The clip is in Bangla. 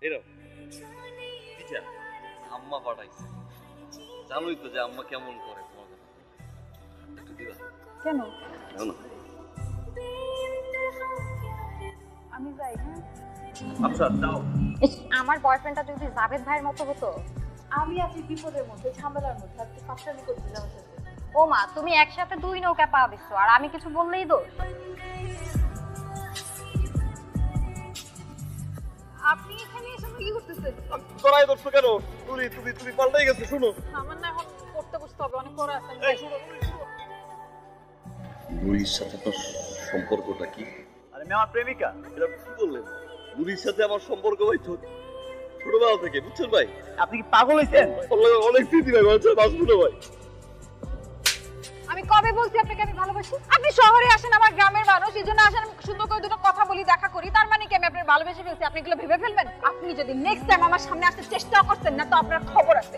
এরকম টিচার আম্মা পাঠাইছে, জানোই তো যে আম্মা কেমন করে তোমার কথা, একটু দিবা? কেন? দাও না। আমি যাই। হ্যাঁ, আচ্ছা দাও। আমার বয়ফ্রেন্ডটা যদি জাভেদ ভাইয়ের মতো হতো। আমি আছি বিপদের মধ্যে, ঝামেলার মধ্যে, আর তুই ফাঁসলামি করছিস আমার সাথে। ও মা, তুমি একসাথে দুই নৌকা পা দিচ্ছ আর আমি কিছু বললেই দোষ। আপনি এখানে এসে কি করতেছেন? তোরাই ধরছো কেন? তুমি তুমি তুমি পাল্টাই গেছো, শুনো। আমার না এখন পড়তে বসতে হবে, অনেক পড়া আছে। এই শুনো, নুরির সাথে তোর সম্পর্কটা কি? আরে আমি আমার প্রেমিকা। এটা কি বললেন? নুরির সাথে আমার সম্পর্ক ভাই ছোটবেলা থেকে, বুঝছেন ভাই? আপনি কি পাগল হয়েছেন? ওর লগে অনেক স্মৃতি ভাই, মানুষের বাঁচবো না ভাই। আমি কবে বলছি আপনাকে আমি ভালোবাসি? আপনি শহরে আসেন, আমার গ্রামের মানুষ, এই জন্য আসেন, আমি সুন্দর করে দুটো কথা বলি, দেখা করি, তার মানে কি আমি আপনার ভালোবেসে ফেলছি? আপনি এগুলো ভেবে ফেলবেন? আপনি যদি নেক্সট টাইম আমার সামনে আসতে চেষ্টা করছেন না, তো আপনার খবর আছে।